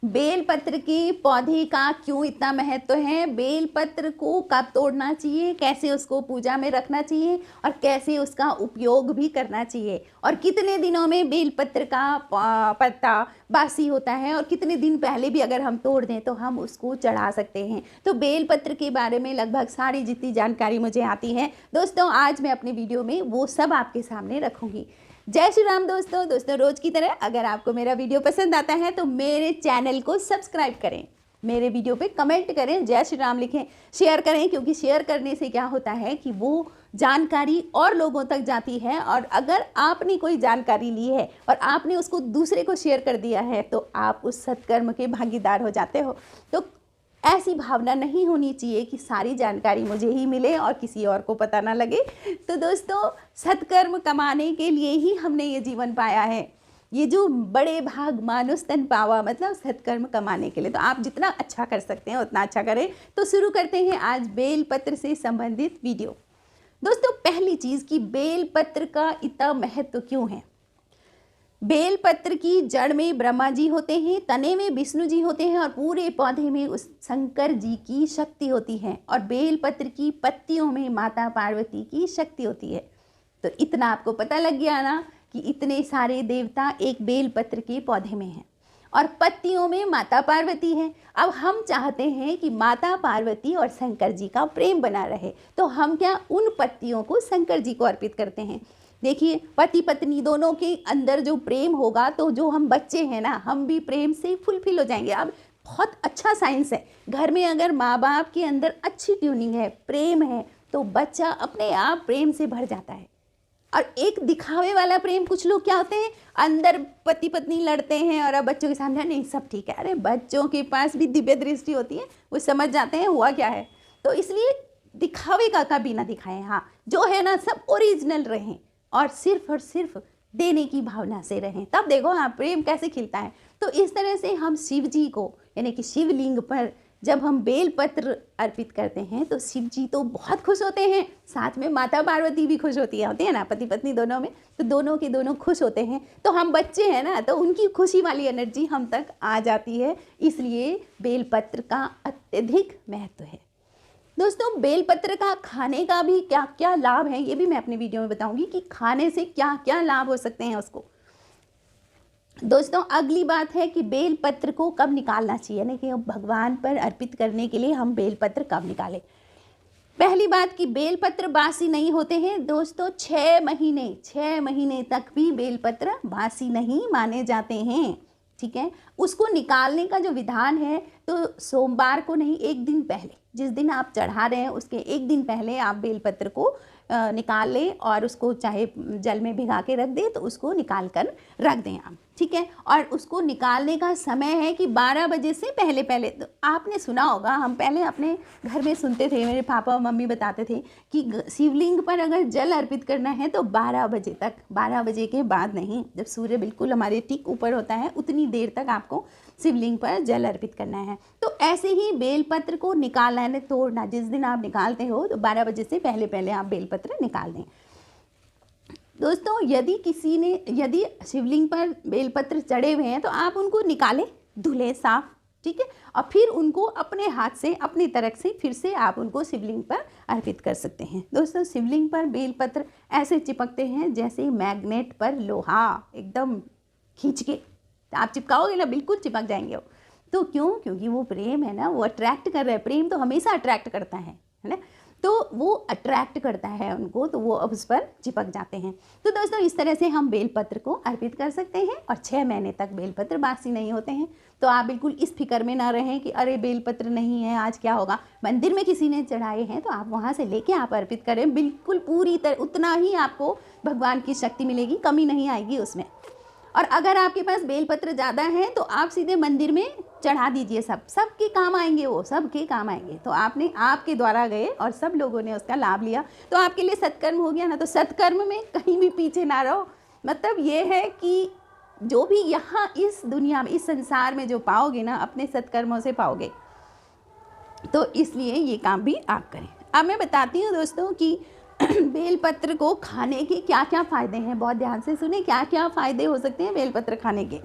बेलपत्र के पौधे का क्यों इतना महत्व है, बेलपत्र को कब तोड़ना चाहिए, कैसे उसको पूजा में रखना चाहिए और कैसे उसका उपयोग भी करना चाहिए, और कितने दिनों में बेलपत्र का पत्ता बासी होता है और कितने दिन पहले भी अगर हम तोड़ दें तो हम उसको चढ़ा सकते हैं। तो बेलपत्र के बारे में लगभग सारी जितनी जानकारी मुझे आती है दोस्तों, आज मैं अपने वीडियो में वो सब आपके सामने रखूँगी। जय श्री राम दोस्तों, रोज की तरह अगर आपको मेरा वीडियो पसंद आता है तो मेरे चैनल को सब्सक्राइब करें, मेरे वीडियो पे कमेंट करें, जय श्री राम लिखें, शेयर करें, क्योंकि शेयर करने से क्या होता है कि वो जानकारी और लोगों तक जाती है, और अगर आपने कोई जानकारी ली है और आपने उसको दूसरे को शेयर कर दिया है तो आप उस सत्कर्म के भागीदार हो जाते हो। तो ऐसी भावना नहीं होनी चाहिए कि सारी जानकारी मुझे ही मिले और किसी और को पता ना लगे। तो दोस्तों, सत्कर्म कमाने के लिए ही हमने ये जीवन पाया है। ये जो बड़े भाग मानुष तन पावा, मतलब सत्कर्म कमाने के लिए। तो आप जितना अच्छा कर सकते हैं उतना अच्छा करें। तो शुरू करते हैं आज बेलपत्र से संबंधित वीडियो। दोस्तों, पहली चीज़ कि बेलपत्र का इतना महत्व क्यों है। बेलपत्र की जड़ में ब्रह्मा जी होते हैं, तने में विष्णु जी होते हैं और पूरे पौधे में उस शंकर जी की शक्ति होती है, और बेलपत्र की पत्तियों में माता पार्वती की शक्ति होती है। तो इतना आपको पता लग गया ना कि इतने सारे देवता एक बेलपत्र के पौधे में हैं और पत्तियों में माता पार्वती हैं। अब हम चाहते हैं कि माता पार्वती और शंकर जी का प्रेम बना रहे, तो हम क्या उन पत्तियों को शंकर जी को अर्पित करते हैं। देखिए, पति पत्नी दोनों के अंदर जो प्रेम होगा तो जो हम बच्चे हैं ना, हम भी प्रेम से फुलफिल हो जाएंगे। अब बहुत अच्छा साइंस है, घर में अगर माँ बाप के अंदर अच्छी ट्यूनिंग है, प्रेम है, तो बच्चा अपने आप प्रेम से भर जाता है। और एक दिखावे वाला प्रेम, कुछ लोग क्या होते हैं, अंदर पति पत्नी लड़ते हैं और अब बच्चों के सामने नहीं सब ठीक है। अरे बच्चों के पास भी दिव्य दृष्टि होती है, वो समझ जाते हैं हुआ क्या है। तो इसलिए दिखावे का कभी ना दिखाएं, हाँ जो है ना सब ओरिजिनल रहें और सिर्फ देने की भावना से रहें, तब देखो हाँ प्रेम कैसे खिलता है। तो इस तरह से हम शिव जी को, यानी कि शिवलिंग पर जब हम बेलपत्र अर्पित करते हैं तो शिव जी तो बहुत खुश होते हैं, साथ में माता पार्वती भी खुश होती है ना, पति पत्नी दोनों में, तो दोनों के दोनों खुश होते हैं। तो हम बच्चे हैं ना, तो उनकी खुशी वाली एनर्जी हम तक आ जाती है, इसलिए बेलपत्र का अत्यधिक महत्व है। दोस्तों, बेलपत्र का खाने का भी क्या क्या लाभ है, ये भी मैं अपने वीडियो में बताऊंगी कि खाने से क्या क्या लाभ हो सकते हैं उसको। दोस्तों, अगली बात है कि बेलपत्र को कब निकालना चाहिए, यानी कि भगवान पर अर्पित करने के लिए हम बेलपत्र कब निकालें। पहली बात कि बेलपत्र बासी नहीं होते हैं दोस्तों, 6 महीने तक भी बेलपत्र बासी नहीं माने जाते हैं, ठीक है। उसको निकालने का जो विधान है, तो सोमवार को नहीं, एक दिन पहले, जिस दिन आप चढ़ा रहे हैं उसके एक दिन पहले आप बेलपत्र को निकाल लें और उसको चाहे जल में भिगा के रख दें, तो उसको निकाल कर रख दें आप, ठीक है। और उसको निकालने का समय है कि 12 बजे से पहले पहले। तो आपने सुना होगा, हम पहले अपने घर में सुनते थे, मेरे पापा और मम्मी बताते थे कि शिवलिंग पर अगर जल अर्पित करना है तो 12 बजे तक, 12 बजे के बाद नहीं। जब सूर्य बिल्कुल हमारे ठीक ऊपर होता है उतनी देर तक आपको शिवलिंग पर जल अर्पित करना है। तो ऐसे ही बेलपत्र को निकालना है, तोड़ना, जिस दिन आप निकालते हो तो 12 बजे से पहले पहले आप बेलपत्र निकाल दें। दोस्तों, यदि शिवलिंग पर बेलपत्र चढ़े हुए हैं तो आप उनको निकालें, धुलें साफ, ठीक है, और फिर उनको अपने हाथ से अपनी तरफ से फिर से आप उनको शिवलिंग पर अर्पित कर सकते हैं। दोस्तों, शिवलिंग पर बेलपत्र ऐसे चिपकते हैं जैसे मैग्नेट पर लोहा, एकदम खींच के आप चिपकाओगे ना, बिल्कुल चिपक जाएंगे वो। तो क्यों? क्योंकि वो प्रेम है ना, वो अट्रैक्ट कर रहा है। प्रेम तो हमेशा अट्रैक्ट करता है ना, तो वो अट्रैक्ट करता है उनको, तो वो अब उस पर चिपक जाते हैं। तो दोस्तों, इस तरह से हम बेलपत्र को अर्पित कर सकते हैं और 6 महीने तक बेलपत्र बासी नहीं होते हैं। तो आप बिल्कुल इस फिक्र में ना रहें कि अरे बेलपत्र नहीं है, आज क्या होगा। मंदिर में किसी ने चढ़ाए हैं तो आप वहाँ से लेके आप अर्पित करें, बिल्कुल पूरी तरह उतना ही आपको भगवान की शक्ति मिलेगी, कमी नहीं आएगी उसमें। और अगर आपके पास बेलपत्र ज़्यादा है तो आप सीधे मंदिर में चढ़ा दीजिए, सबके काम आएंगे, वो सबके काम आएंगे। तो आपके द्वारा गए और सब लोगों ने उसका लाभ लिया, तो आपके लिए सत्कर्म हो गया ना। तो सत्कर्म में कहीं भी पीछे ना रहो, मतलब ये है कि जो भी यहाँ इस दुनिया में, इस संसार में जो पाओगे ना, अपने सत्कर्मों से पाओगे। तो इसलिए ये काम भी आप करें। अब मैं बताती हूँ दोस्तों कि बेलपत्र को खाने के क्या क्या फ़ायदे हैं। बहुत ध्यान से सुने, क्या क्या फ़ायदे हो सकते हैं बेलपत्र खाने के।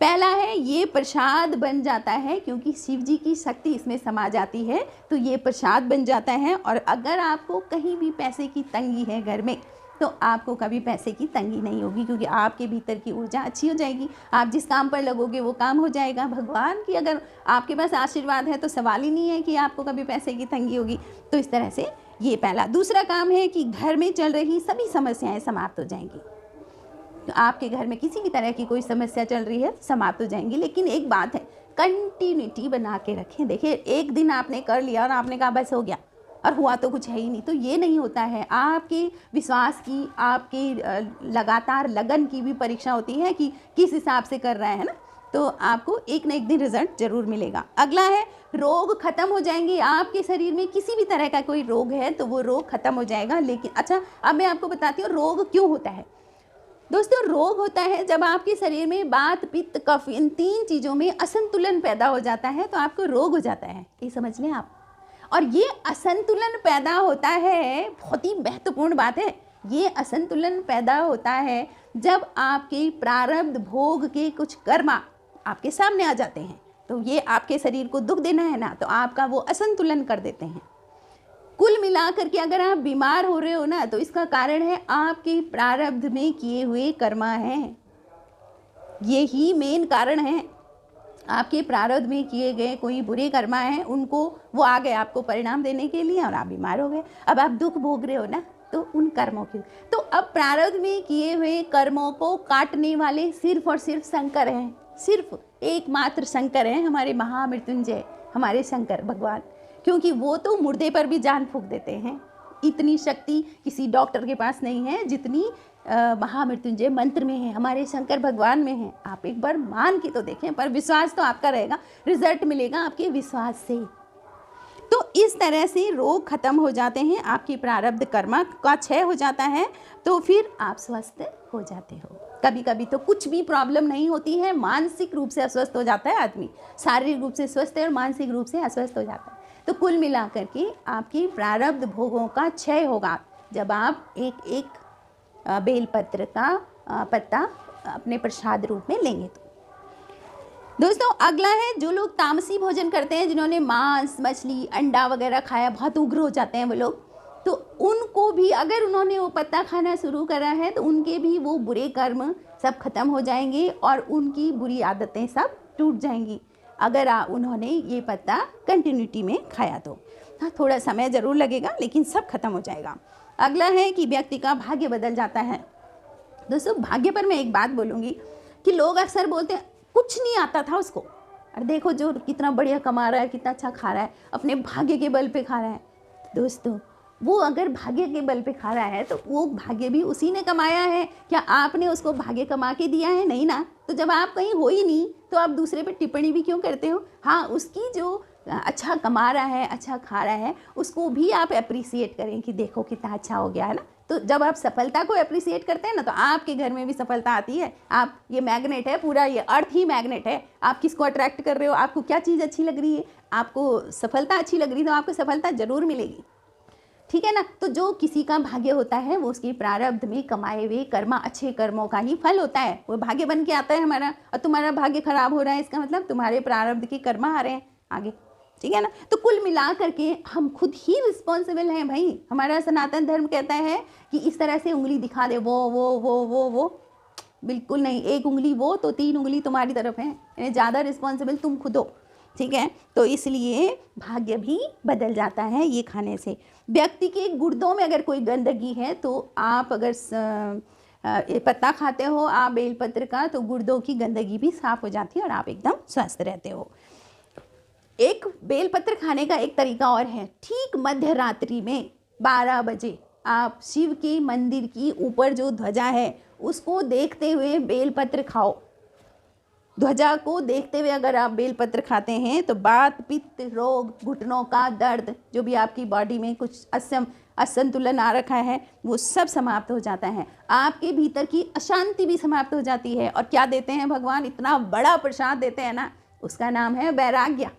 पहला है ये प्रसाद बन जाता है, क्योंकि शिव जी की शक्ति इसमें समा जाती है, तो ये प्रसाद बन जाता है। और अगर आपको कहीं भी पैसे की तंगी है घर में, तो आपको कभी पैसे की तंगी नहीं होगी, क्योंकि आपके भीतर की ऊर्जा अच्छी हो जाएगी। आप जिस काम पर लगोगे वो काम हो जाएगा। भगवान की अगर आपके पास आशीर्वाद है तो सवाल ही नहीं है कि आपको कभी पैसे की तंगी होगी। तो इस तरह से ये पहला। दूसरा काम है कि घर में चल रही सभी समस्याएं समाप्त हो जाएंगी। तो आपके घर में किसी भी तरह की कोई समस्या चल रही है समाप्त हो जाएंगी। लेकिन एक बात है, कंटिन्यूटी बना के रखें। देखिए, एक दिन आपने कर लिया और आपने कहा बस हो गया और हुआ तो कुछ है ही नहीं, तो ये नहीं होता है। आपके विश्वास की, आपकी लगातार लगन की भी परीक्षा होती है कि किस हिसाब से कर रहे हैं ना, तो आपको एक न एक दिन रिजल्ट जरूर मिलेगा। अगला है रोग खत्म हो जाएंगे। आपके शरीर में किसी भी तरह का कोई रोग है तो वो रोग खत्म हो जाएगा। लेकिन अच्छा, अब मैं आपको बताती हूँ रोग क्यों होता है। दोस्तों, रोग होता है जब आपके शरीर में वात, पित्त, कफ, इन 3 चीज़ों में असंतुलन पैदा हो जाता है, तो आपको रोग हो जाता है। ये समझ लें आप। और ये असंतुलन पैदा होता है, बहुत ही महत्वपूर्ण बात है, ये असंतुलन पैदा होता है जब आपके प्रारब्ध भोग के कुछ कर्म आपके सामने आ जाते हैं। तो ये आपके शरीर को दुख देना है ना, तो आपका वो असंतुलन कर देते हैं। कुल मिलाकर के अगर आप बीमार हो रहे हो ना, तो इसका कारण है आपके प्रारब्ध में किए हुए कर्म हैं। ये ही मेन कारण है। आपके प्रारब्ध में किए गए कोई बुरे कर्म हैं, उनको वो आ गए आपको परिणाम देने के लिए और आप बीमार हो गए। अब आप दुख भोग रहे हो ना, तो उन कर्मों की, तो अब प्रारब्ध में किए हुए कर्मों को काटने वाले सिर्फ और सिर्फ शंकर हैं। सिर्फ एकमात्र शंकर हैं, हमारे महामृत्युंजय, हमारे शंकर भगवान। क्योंकि वो तो मुर्दे पर भी जान फूंक देते हैं। इतनी शक्ति किसी डॉक्टर के पास नहीं है जितनी महामृत्युंजय मंत्र में है, हमारे शंकर भगवान में है। आप एक बार मान के तो देखें, पर विश्वास तो आपका रहेगा, रिजल्ट मिलेगा आपके विश्वास से। तो इस तरह से रोग खत्म हो जाते हैं, आपकी प्रारब्ध कर्म का क्षय हो जाता है, तो फिर आप स्वस्थ हो जाते हो। कभी कभी तो कुछ भी प्रॉब्लम नहीं होती है, मानसिक रूप से अस्वस्थ हो जाता है आदमी, शारीरिक रूप से स्वस्थ है और मानसिक रूप से अस्वस्थ हो जाता है। तो कुल मिलाकर के आपकी प्रारब्ध भोगों का क्षय होगा जब आप एक एक बेलपत्र का पत्ता अपने प्रसाद रूप में लेंगे। तो दोस्तों, अगला है जो लोग तामसी भोजन करते हैं, जिन्होंने मांस, मछली, अंडा वगैरह खाया, बहुत उग्र हो जाते हैं वो लोग, तो उनको भी अगर उन्होंने वो पत्ता खाना शुरू करा है तो उनके भी वो बुरे कर्म सब खत्म हो जाएंगे और उनकी बुरी आदतें सब टूट जाएंगी, अगर उन्होंने ये पत्ता कंटिन्यूटी में खाया तो। हाँ, थोड़ा समय ज़रूर लगेगा, लेकिन सब खत्म हो जाएगा। अगला है कि व्यक्ति का भाग्य बदल जाता है। दोस्तों, भाग्य पर मैं एक बात बोलूँगी कि लोग अक्सर बोलते हैं कुछ नहीं आता था उसको, और देखो जो कितना बढ़िया कमा रहा है, कितना अच्छा खा रहा है, अपने भाग्य के बल पे खा रहा है। दोस्तों, वो अगर भाग्य के बल पे खा रहा है तो वो भाग्य भी उसी ने कमाया है। क्या आपने उसको भाग्य कमा के दिया है? नहीं ना। तो जब आप कहीं हो ही नहीं तो आप दूसरे पे टिप्पणी भी क्यों करते हो? हाँ, उसकी जो अच्छा कमा रहा है, अच्छा खा रहा है, उसको भी आप अप्रिसिएट करें कि देखो कितना अच्छा हो गया है ना। तो जब आप सफलता को अप्रिसिएट करते हैं ना, तो आपके घर में भी सफलता आती है। आप ये मैग्नेट है, पूरा ये अर्थ ही मैग्नेट है। आप किसको अट्रैक्ट कर रहे हो, आपको क्या चीज़ अच्छी लग रही है, आपको सफलता अच्छी लग रही है तो आपको सफलता जरूर मिलेगी। ठीक है ना। तो जो किसी का भाग्य होता है वो उसके प्रारब्ध में कमाए हुए कर्म, अच्छे कर्मों का ही फल होता है। वो भाग्य बन के आता है हमारा। और तुम्हारा भाग्य खराब हो रहा है, इसका मतलब तुम्हारे प्रारब्ध के कर्म आ रहे हैं आगे। ठीक है ना। तो कुल मिला करके हम खुद ही रिस्पॉन्सिबल हैं भाई। हमारा सनातन धर्म कहता है कि इस तरह से उंगली दिखा दे, वो बिल्कुल नहीं। एक उंगली वो तो 3 उंगली तुम्हारी तरफ है, यानी ज़्यादा रिस्पॉन्सिबल तुम खुद हो। ठीक है। तो इसलिए भाग्य भी बदल जाता है ये खाने से। व्यक्ति के गुर्दों में अगर कोई गंदगी है तो आप अगर पत्ता खाते हो आप बेलपत्र का, तो गुर्दों की गंदगी भी साफ हो जाती है और आप एकदम स्वस्थ रहते हो। एक बेलपत्र खाने का एक तरीका और है। ठीक मध्य रात्रि में 12 बजे आप शिव के मंदिर की ऊपर जो ध्वजा है उसको देखते हुए बेलपत्र खाओ। ध्वजा को देखते हुए अगर आप बेलपत्र खाते हैं तो वात, पित्त रोग, घुटनों का दर्द, जो भी आपकी बॉडी में कुछ असंतुलन आ रखा है, वो सब समाप्त हो जाता है। आपके भीतर की अशांति भी समाप्त हो जाती है। और क्या देते हैं भगवान? इतना बड़ा प्रसाद देते हैं ना, उसका नाम है वैराग्य।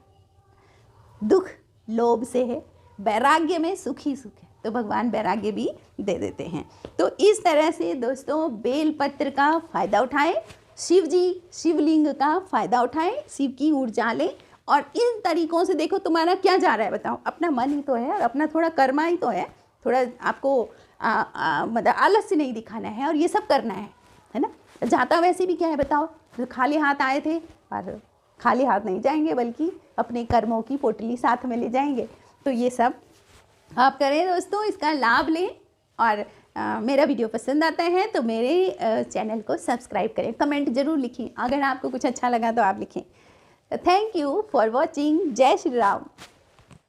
दुख लोभ से है, वैराग्य में सुख ही सुख है, तो भगवान वैराग्य भी दे देते हैं। तो इस तरह से दोस्तों बेलपत्र का फ़ायदा उठाएं शिव जी शिवलिंग का फ़ायदा उठाएं, शिव की ऊर्जा लें और इन तरीक़ों से देखो तुम्हारा क्या जा रहा है बताओ। अपना मन ही तो है और अपना थोड़ा कर्मा ही तो है, थोड़ा आपको मतलब आलस्य नहीं दिखाना है और ये सब करना है ना। जाता वैसे भी क्या है बताओ, तो खाली हाथ आए थे और खाली हाथ नहीं जाएंगे, बल्कि अपने कर्मों की पोटली साथ में ले जाएंगे। तो ये सब आप करें दोस्तों, इसका लाभ लें और मेरा वीडियो पसंद आता है तो मेरे चैनल को सब्सक्राइब करें, कमेंट ज़रूर लिखें, अगर आपको कुछ अच्छा लगा तो आप लिखें। Thank you for watching. जय श्री राम।